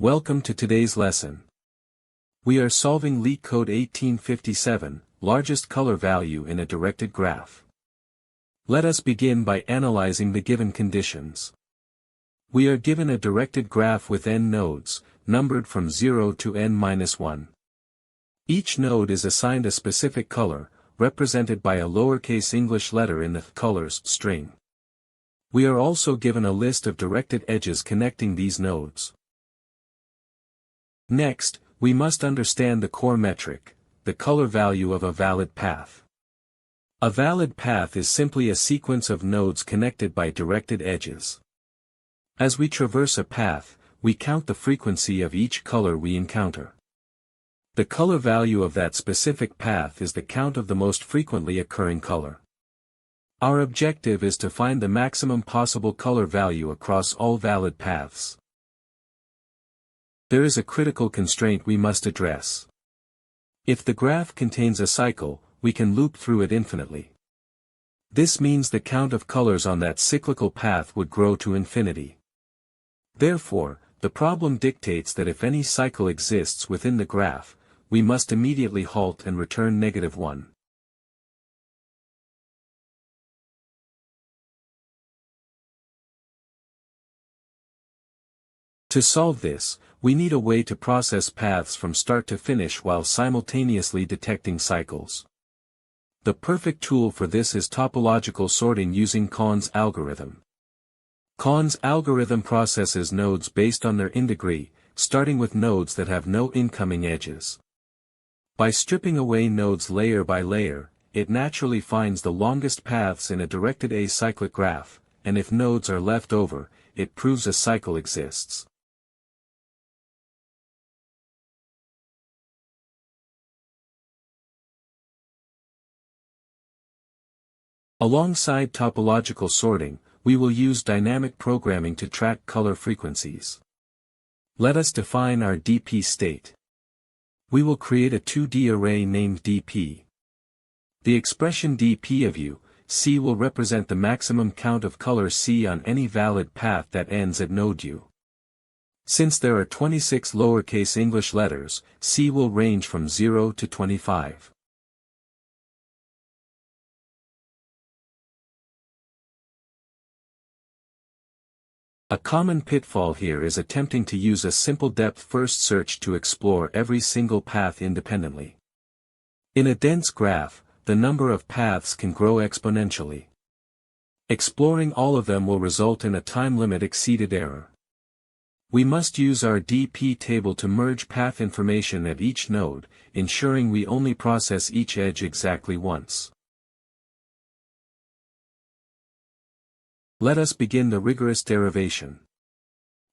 Welcome to today's lesson. We are solving LeetCode 1857, largest color value in a directed graph. Let us begin by analyzing the given conditions. We are given a directed graph with n nodes, numbered from 0 to n-1. Each node is assigned a specific color, represented by a lowercase English letter in the colors string. We are also given a list of directed edges connecting these nodes. Next, we must understand the core metric, the color value of a valid path. A valid path is simply a sequence of nodes connected by directed edges. As we traverse a path, we count the frequency of each color we encounter. The color value of that specific path is the count of the most frequently occurring color. Our objective is to find the maximum possible color value across all valid paths. There is a critical constraint we must address. If the graph contains a cycle, we can loop through it infinitely. This means the count of colors on that cyclical path would grow to infinity. Therefore, the problem dictates that if any cycle exists within the graph, we must immediately halt and return -1. To solve this, we need a way to process paths from start to finish while simultaneously detecting cycles. The perfect tool for this is topological sorting using Kahn's algorithm. Kahn's algorithm processes nodes based on their indegree, starting with nodes that have no incoming edges. By stripping away nodes layer by layer, it naturally finds the longest paths in a directed acyclic graph, and if nodes are left over, it proves a cycle exists. Alongside topological sorting, we will use dynamic programming to track color frequencies. Let us define our DP state. We will create a 2D array named DP. The expression DP of U, C will represent the maximum count of color C on any valid path that ends at node U. Since there are 26 lowercase English letters, C will range from 0 to 25. A common pitfall here is attempting to use a simple depth-first search to explore every single path independently. In a dense graph, the number of paths can grow exponentially. Exploring all of them will result in a time limit exceeded error. We must use our DP table to merge path information at each node, ensuring we only process each edge exactly once. Let us begin the rigorous derivation.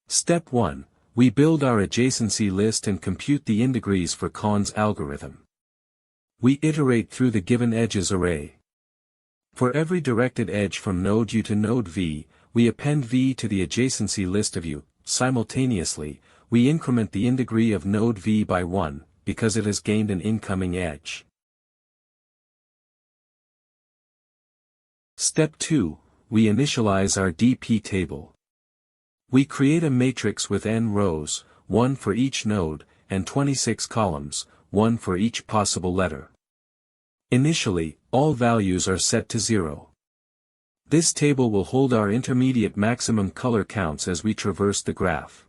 Step 1. We build our adjacency list and compute the indegrees for Kahn's algorithm. We iterate through the given edges array. For every directed edge from node U to node V, we append V to the adjacency list of U. Simultaneously, we increment the indegree of node V by 1, because it has gained an incoming edge. Step 2. We initialize our DP table. We create a matrix with n rows, 1 for each node, and 26 columns, 1 for each possible letter. Initially, all values are set to 0. This table will hold our intermediate maximum color counts as we traverse the graph.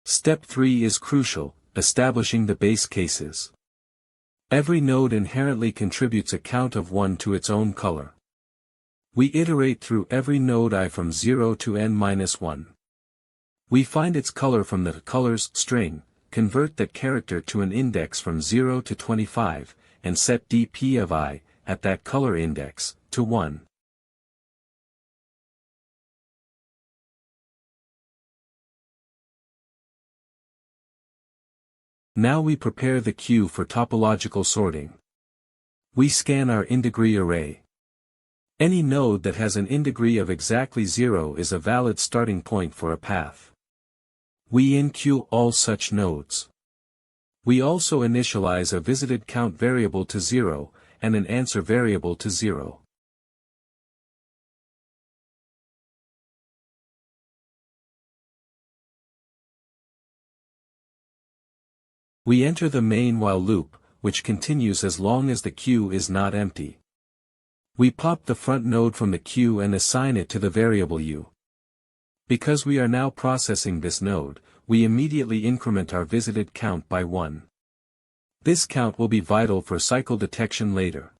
Step 3 is crucial, establishing the base cases. Every node inherently contributes a count of 1 to its own color. We iterate through every node I from 0 to n-1. We find its color from the colors string, convert that character to an index from 0 to 25, and set DP of I, at that color index, to 1. Now we prepare the queue for topological sorting. We scan our indegree array. Any node that has an indegree of exactly 0 is a valid starting point for a path. We in-queue all such nodes. We also initialize a visited count variable to 0, and an answer variable to 0. We enter the main while loop, which continues as long as the queue is not empty. We pop the front node from the queue and assign it to the variable u. Because we are now processing this node, we immediately increment our visited count by 1. This count will be vital for cycle detection later.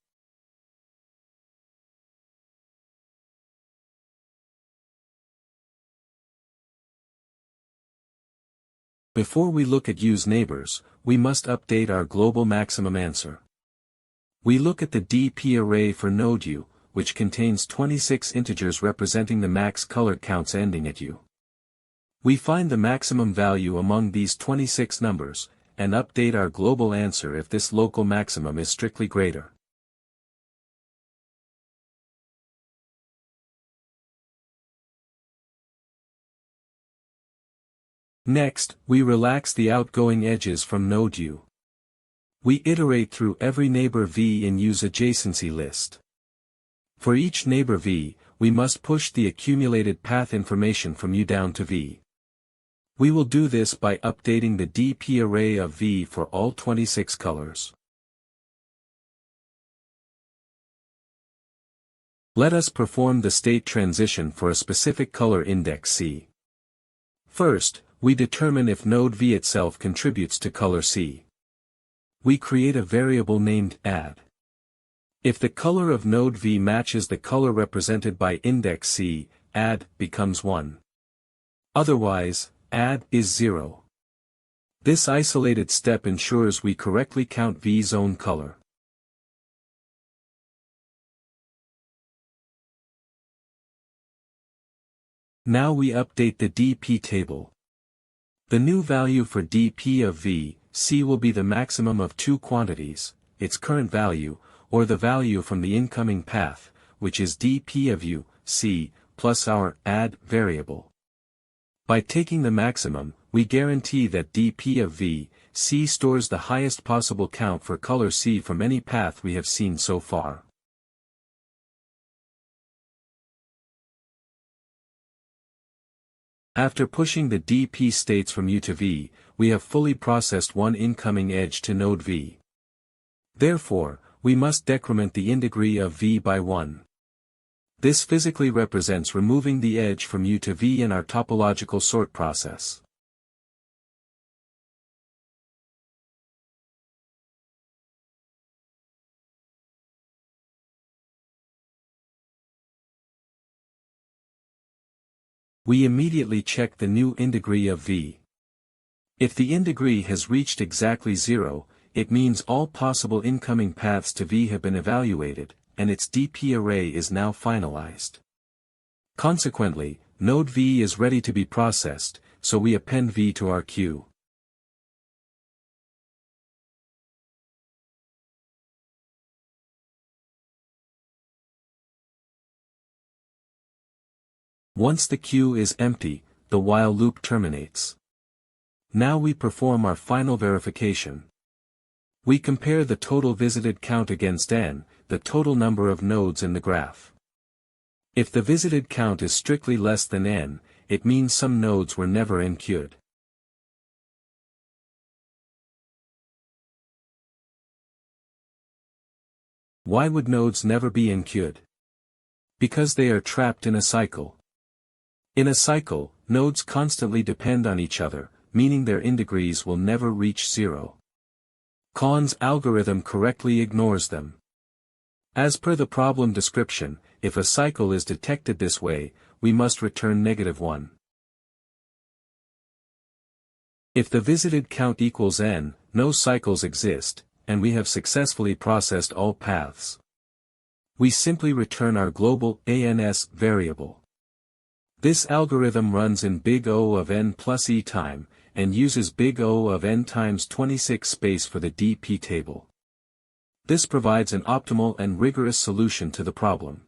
Before we look at u's neighbors, we must update our global maximum answer. We look at the DP array for node u, which contains 26 integers representing the max color counts ending at u. We find the maximum value among these 26 numbers, and update our global answer if this local maximum is strictly greater. Next, we relax the outgoing edges from node u. We iterate through every neighbor v in u's adjacency list. For each neighbor v, we must push the accumulated path information from u down to v. We will do this by updating the DP array of v for all 26 colors. Let us perform the state transition for a specific color index C. First, we determine if node v itself contributes to color C. We create a variable named add. If the color of node v matches the color represented by index C, add becomes 1. Otherwise, add is 0. This isolated step ensures we correctly count v's own color. Now we update the DP table. The new value for DP of v, C will be the maximum of two quantities, its current value, or the value from the incoming path, which is DP of u, C, plus our add variable. By taking the maximum, we guarantee that DP of v, C stores the highest possible count for color C from any path we have seen so far. After pushing the DP states from u to v, we have fully processed one incoming edge to node v. Therefore, we must decrement the indegree of v by 1. This physically represents removing the edge from u to v in our topological sort process. We immediately check the new indegree of v. If the indegree has reached exactly 0, it means all possible incoming paths to v have been evaluated, and its DP array is now finalized. Consequently, node v is ready to be processed, so we append v to our queue. Once the queue is empty, the while loop terminates. Now we perform our final verification. We compare the total visited count against n, the total number of nodes in the graph. If the visited count is strictly less than n, it means some nodes were never enqueued. Why would nodes never be enqueued? Because they are trapped in a cycle. In a cycle, nodes constantly depend on each other, meaning their indegrees will never reach 0. Kahn's algorithm correctly ignores them. As per the problem description, if a cycle is detected this way, we must return -1. If the visited count equals n, no cycles exist, and we have successfully processed all paths. We simply return our global ans variable. This algorithm runs in big O of n plus e time, and uses big O of n times 26 space for the DP table. This provides an optimal and rigorous solution to the problem.